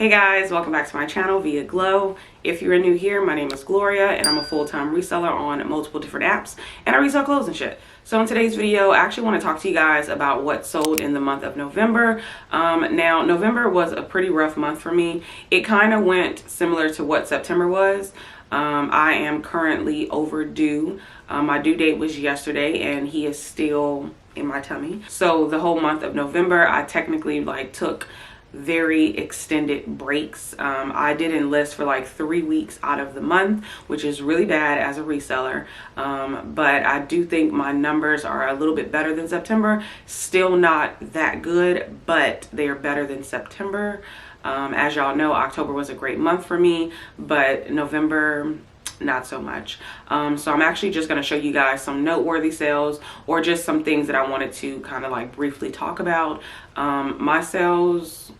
Hey guys, welcome back to my channel, Viaglo. If you're new here, my name is Gloria and I'm a full-time reseller on multiple different apps and I resell clothes and shit. So in today's video, I actually want to talk to you guys about what sold in the month of November. Now, November was a pretty rough month for me. It kind of went similar to what September was. I am currently overdue. My due date was yesterday and he is still in my tummy. So the whole month of November, I technically took very extended breaks. I did enlist for like 3 weeks out of the month, which is really bad as a reseller. But I do think my numbers are a little bit better than September. Still not that good, but they are better than September. As y'all know, October was a great month for me, but November, not so much. So I'm actually just going to show you guys some noteworthy sales or just some things that I wanted to kind of like briefly talk about. My sales,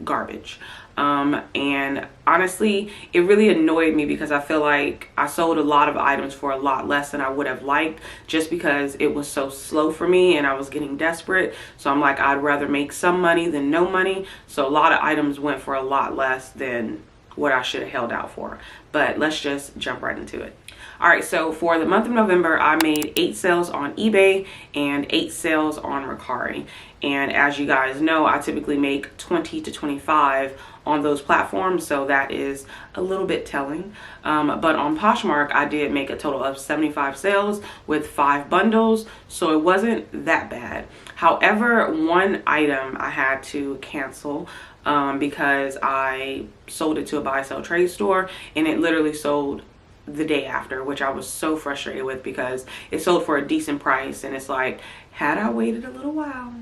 garbage. And honestly, it really annoyed me because I feel like I sold a lot of items for a lot less than I would have liked, just because it was so slow for me and I was getting desperate. So I'm like, I'd rather make some money than no money. So a lot of items went for a lot less than what I should have held out for. But let's just jump right into it. All right, so for the month of November, I made 8 sales on eBay and 8 sales on Mercari. And as you guys know, I typically make 20 to 25 on those platforms, so that is a little bit telling. But on Poshmark, I did make a total of 75 sales with 5 bundles, so it wasn't that bad. However, one item I had to cancel because I sold it to a buy sell trade store and it literally sold the day after, which I was so frustrated with because it sold for a decent price and it's like, had I waited a little while,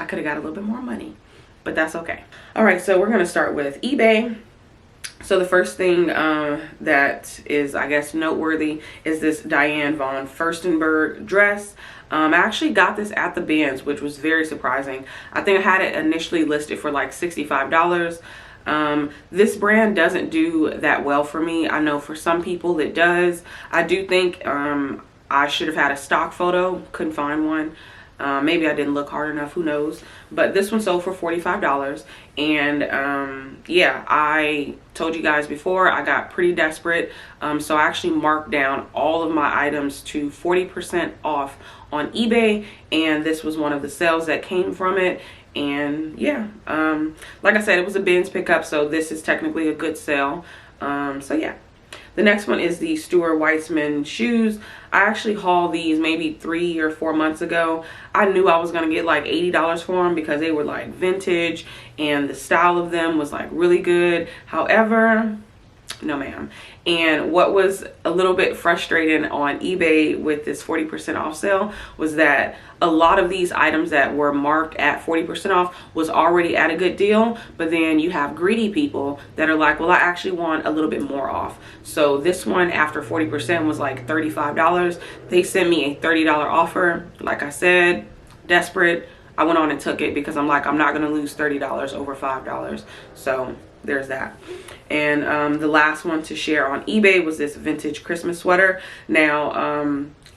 I could have got a little bit more money, but that's okay. All right, so we're going to start with eBay. So the first thing that is, I guess, noteworthy is this Diane von Furstenberg dress. I actually got this at the bins, which was very surprising. I think I had it initially listed for like $65. This brand doesn't do that well for me. I know for some people it does. I do think I should have had a stock photo. Couldn't find one. Maybe I didn't look hard enough, who knows. But this one sold for $45. And yeah, I told you guys before, I got pretty desperate. So I actually marked down all of my items to 40% off on eBay. And this was one of the sales that came from it. And yeah, like I said, it was a bins pickup, so this is technically a good sale. So yeah. The next one is the Stuart Weitzman shoes. I actually hauled these maybe 3 or 4 months ago. I knew I was going to get like $80 for them because they were like vintage and the style of them was like really good. However, no ma'am. And what was a little bit frustrating on eBay with this 40% off sale was that a lot of these items that were marked at 40% off was already at a good deal, but then you have greedy people that are like, well, I actually want a little bit more off. So this one after 40% was like $35. They sent me a $30 offer. Like I said, desperate, I went on and took it because I'm like, I'm not gonna lose $30 over $5. So there's that. And the last one to share on eBay was this vintage Christmas sweater. Now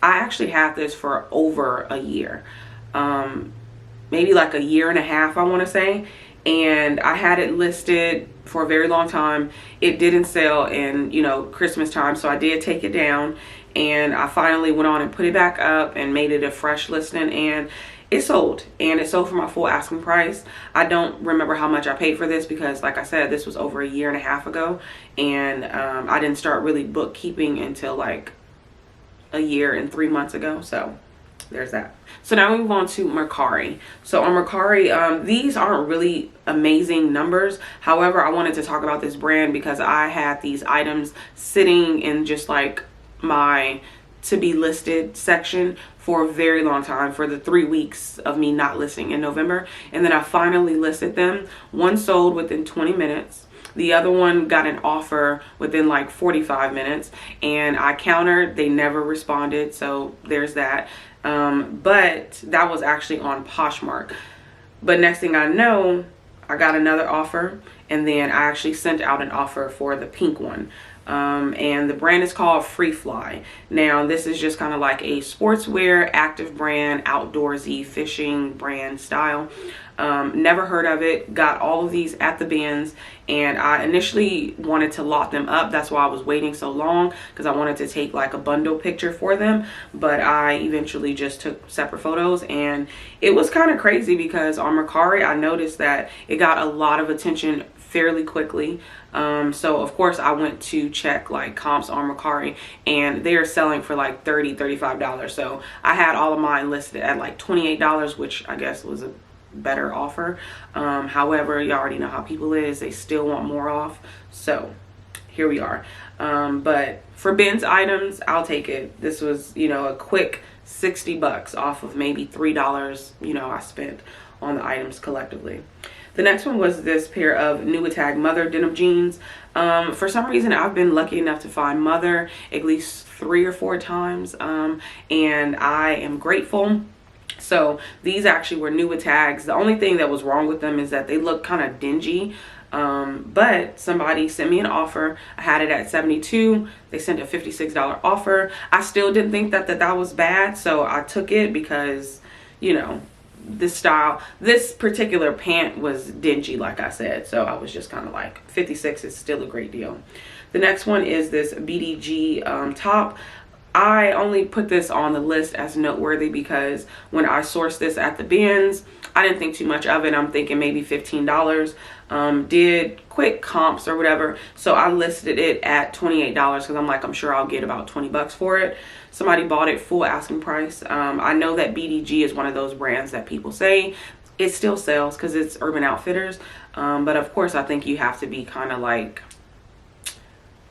I actually had this for over a year, maybe like a year and a half, I want to say, and I had it listed for a very long time. It didn't sell in, you know, Christmas time, so I did take it down and I finally went on and put it back up and made it a fresh listing, and it sold, and it sold for my full asking price. I don't remember how much I paid for this because, like I said, this was over a year and a half ago, and I didn't start really bookkeeping until like a year and 3 months ago. So there's that. So now we move on to Mercari. So on Mercari, these aren't really amazing numbers. However, I wanted to talk about this brand because I had these items sitting in just like my to be listed section for a very long time, for the 3 weeks of me not listing in November. And then I finally listed them. One sold within 20 minutes. The other one got an offer within like 45 minutes, and I countered. They never responded, so there's that. But that was actually on Poshmark. But next thing I know, I got another offer, and then I actually sent out an offer for the pink one. And the brand is called Free Fly. Now this is just kind of like a sportswear active brand, outdoorsy fishing brand style. Never heard of it. Got all of these at the bins, and I initially wanted to lock them up. That's why I was waiting so long, because I wanted to take like a bundle picture for them, but I eventually just took separate photos. And it was kind of crazy because on Mercari I noticed that it got a lot of attention fairly quickly. So of course I went to check like comps on Mercari, and they are selling for like $30-$35. So I had all of mine listed at like $28, which I guess was a better offer. However, you already know how people is, they still want more off, so here we are. But for bins items, I'll take it. This was, you know, a quick $60 off of maybe $3, you know, I spent on the items collectively. The next one was this pair of New Attack Mother denim jeans. For some reason, I've been lucky enough to find Mother at least 3 or 4 times, and I am grateful. So these actually were New Attacks. The only thing that was wrong with them is that they look kind of dingy. But somebody sent me an offer. I had it at $72. They sent a $56 offer. I still didn't think that that was bad, so I took it because, you know, this style, this particular pant was dingy, like I said, so I was just kind of like, 56 is still a great deal. The next one is this BDG top. I only put this on the list as noteworthy because when I sourced this at the bins, I didn't think too much of it. I'm thinking maybe $15. Did quick comps or whatever, so I listed it at $28 because I'm like, I'm sure I'll get about 20 bucks for it. Somebody bought it full asking price. I know that BDG is one of those brands that people say it still sells because it's Urban Outfitters, but of course I think you have to be kind of like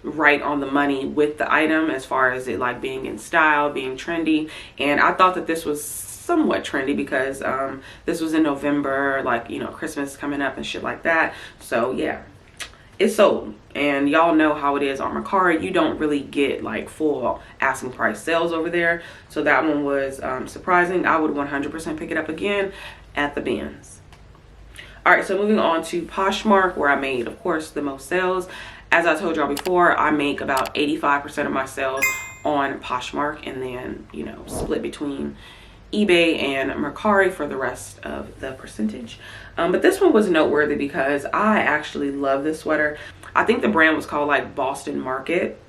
right on the money with the item as far as it like being in style, being trendy. And I thought that this was somewhat trendy because this was in November, like, you know, Christmas coming up and shit like that. So yeah, it sold. And y'all know how it is on Mercari. You don't really get like full asking price sales over there, so that one was surprising. I would 100% pick it up again at the bins. All right, so moving on to Poshmark, where I made, of course, the most sales. As I told y'all before, I make about 85% of my sales on Poshmark, and then, you know, split between eBay and Mercari for the rest of the percentage. But this one was noteworthy because I actually love this sweater. I think the brand was called like Boston Market.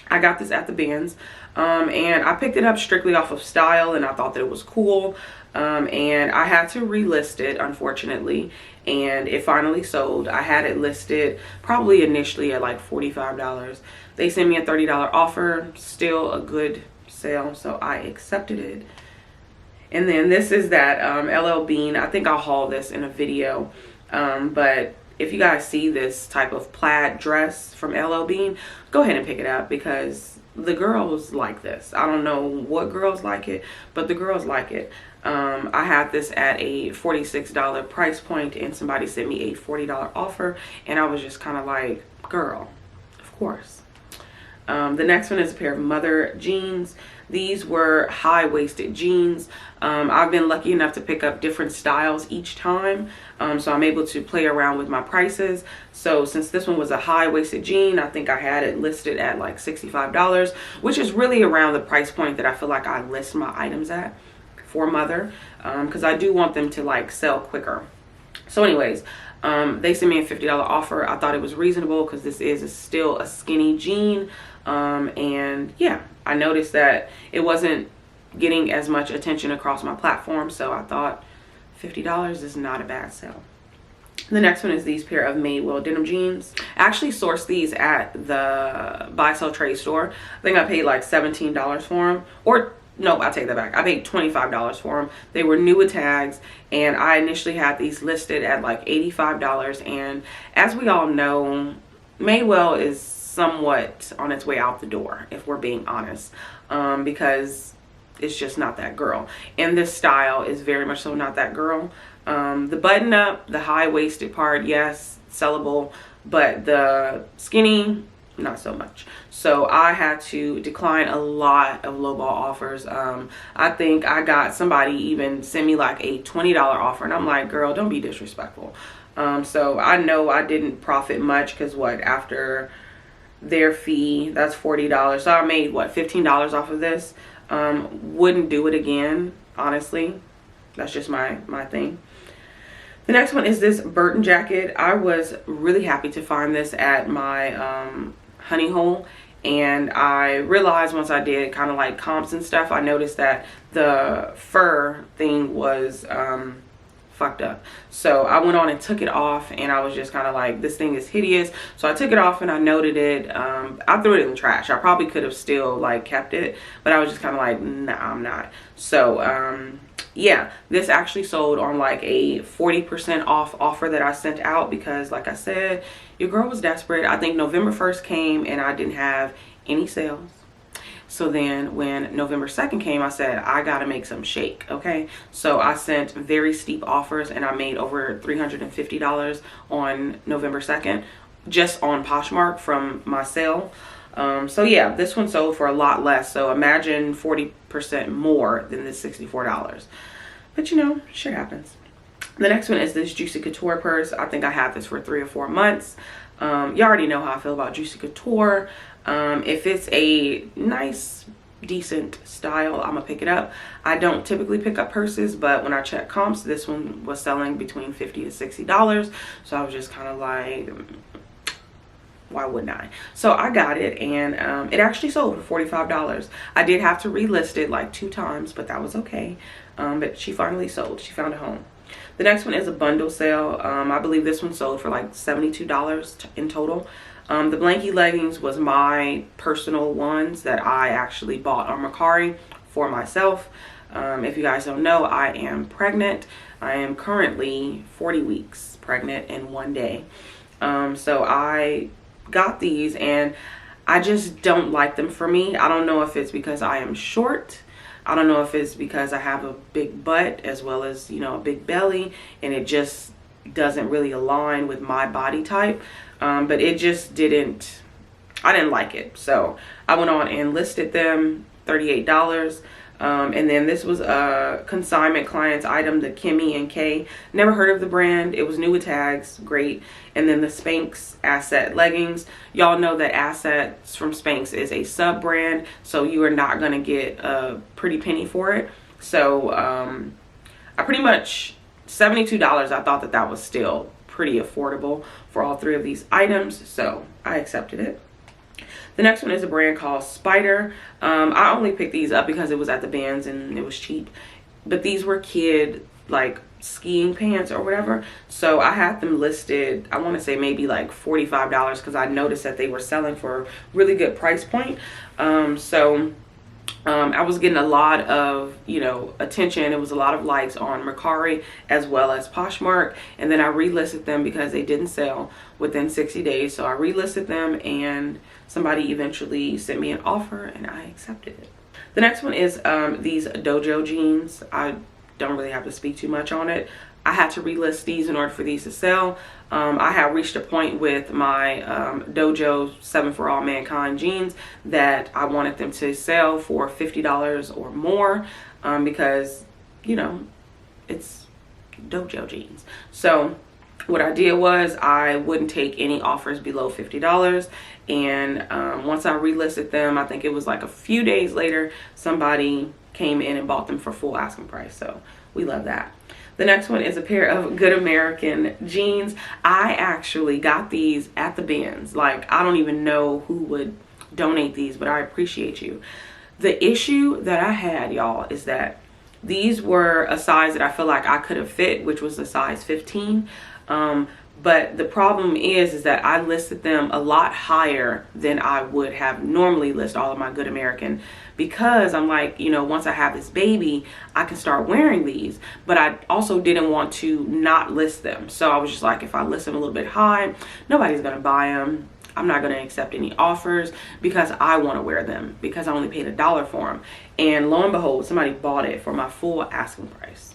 I got this at the bins, and I picked it up strictly off of style, and I thought that it was cool. And I had to relist it, unfortunately, and it finally sold. I had it listed probably initially at like $45. They sent me a $30 offer, still a good sale, so I accepted it. And then this is that LL Bean. I think I'll haul this in a video, but if you guys see this type of plaid dress from LL Bean, go ahead and pick it up because the girls like this. I don't know what girls like it, but the girls like it. I had this at a $46 price point, and somebody sent me a $40 offer, and I was just kind of like, girl, of course. The next one is a pair of Mother jeans. These were high-waisted jeans. I've been lucky enough to pick up different styles each time, so I'm able to play around with my prices. So since this one was a high-waisted jean, I think I had it listed at like $65, which is really around the price point that I feel like I list my items at for Mother, because I do want them to like sell quicker. So anyways, they sent me a $50 offer. I thought it was reasonable because this is still a skinny jean. And yeah, I noticed that it wasn't getting as much attention across my platform, so I thought $50 is not a bad sale. The next one is these pair of Madewell denim jeans. I actually sourced these at the buy sell trade store. I think I paid like $17 for them, or no, I take that back. I paid $25 for them. They were New Tags, and I initially had these listed at like $85. And as we all know, Madewell is somewhat on its way out the door, if we're being honest, because it's just not that girl. And this style is very much so not that girl. The button up, the high-waisted part, yes, sellable, but the skinny, not so much. So I had to decline a lot of lowball offers. I think I got somebody even send me like a $20 offer, and I'm like, girl, don't be disrespectful. So I know I didn't profit much because what, after their fee, that's $40. So I made what, $15 off of this. Wouldn't do it again, honestly. That's just my thing. The next one is this Burton jacket. I was really happy to find this at my honey hole, and I realized once I did kind of like comps and stuff, I noticed that the fur thing was fucked up. So I went on and took it off, and I was just kind of like, this thing is hideous. So I took it off and I noted it. I threw it in the trash. I probably could have still like kept it, but I was just kind of like, nah, I'm not. So yeah, this actually sold on like a 40% off offer that I sent out, because like I said, your girl was desperate. I think November 1st came and I didn't have any sales. So then when November 2nd came, I said, I gotta make some shake, okay? So I sent very steep offers, and I made over $350 on November 2nd, just on Poshmark from my sale. So yeah, this one sold for a lot less. So imagine 40% more than the $64. But you know, shit happens. The next one is this Juicy Couture purse. I think I had this for 3 or 4 months. You already know how I feel about Juicy Couture. If it's a nice, decent style, I'm gonna pick it up. I don't typically pick up purses, but when I check comps, this one was selling between $50 to $60. So I was just kind of like, why wouldn't I? So I got it, and it actually sold for $45. I did have to relist it like 2 times, but that was okay. But she finally sold. She found a home. The next one is a bundle sale. I believe this one sold for like $72 in total. The blankie leggings was my personal ones that I actually bought on Mercari for myself. If you guys don't know, I am pregnant. I am currently 40 weeks pregnant in 1 day. So I got these, and I just don't like them for me. I don't know if it's because I am short. I don't know if it's because I have a big butt as well as, you know, a big belly, and it just doesn't really align with my body type. But it just didn't, I didn't like it. So I went on and listed them, $38. And then this was a consignment client's item, the Kimmy and K. Never heard of the brand. It was new with tags, great. And then the Spanx Asset leggings. Y'all know that Assets from Spanx is a sub brand, so you are not gonna get a pretty penny for it. So I pretty much, $72, I thought that that was still pretty affordable for all 3 of these items, so I accepted it. The next one is a brand called Spider. I only picked these up because it was at the Vans and it was cheap. But these were kid, like, skiing pants or whatever. So I had them listed, I want to say maybe like $45, because I noticed that they were selling for a really good price point. I was getting a lot of, you know, attention. It was a lot of likes on Mercari as well as Poshmark. And then I relisted them because they didn't sell within 60 days. So I relisted them, and somebody eventually sent me an offer, and I accepted it. The next one is these Dojo jeans. I don't really have to speak too much on it. I had to relist these in order for these to sell. I have reached a point with my Dojo 7 for All Mankind jeans that I wanted them to sell for $50 or more, because, you know, it's Dojo jeans. So what I did was I wouldn't take any offers below $50. And once I relisted them, I think it was like a few days later, somebody came in and bought them for full asking price. So we love that. The next one is a pair of Good American jeans. I actually got these at the bins. Like, I don't even know who would donate these, but I appreciate you. The issue that I had, y'all, is that these were a size that I feel like I could have fit, which was a size 15. But the problem is that I listed them a lot higher than I would have normally listed all of my Good American, because I'm like, you know, once I have this baby, I can start wearing these. But I also didn't want to not list them. So I was just like, if I list them a little bit high, nobody's going to buy them. I'm not going to accept any offers because I want to wear them, because I only paid $1 for them. And lo and behold, somebody bought it for my full asking price.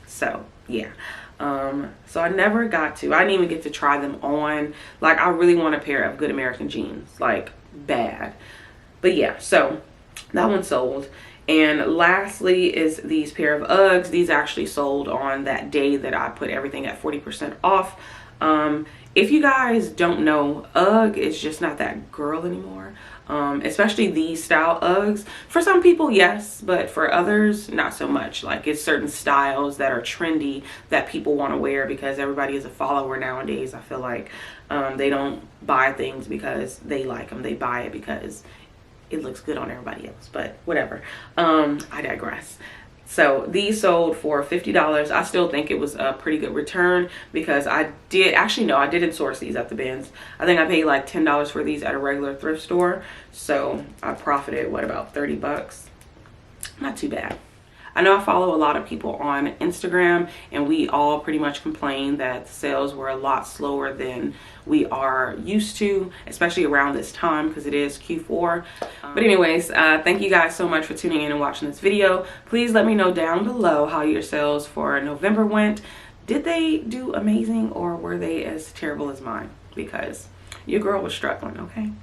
So yeah. So I never got to, I didn't even get to try them on. Like, I really want a pair of Good American jeans, like, bad. But yeah, so that one sold. And lastly is these pair of Uggs. These actually sold on that day that I put everything at 40% off. If you guys don't know, UGG is just not that girl anymore. Especially these style Uggs. For some people, yes, but for others, not so much. Like, it's certain styles that are trendy that people want to wear because everybody is a follower nowadays. I feel like they don't buy things because they like them. They buy it because it looks good on everybody else. But whatever. I digress. So these sold for $50. I still think it was a pretty good return because I didn't source these at the bins. I think I paid like $10 for these at a regular thrift store. So I profited, what, about 30 bucks? Not too bad. I know I follow a lot of people on Instagram, and we all pretty much complain that the sales were a lot slower than we are used to, especially around this time because it is Q4. But anyways, thank you guys so much for tuning in and watching this video. Please let me know down below how your sales for November went. Did they do amazing, or were they as terrible as mine? Because your girl was struggling, okay?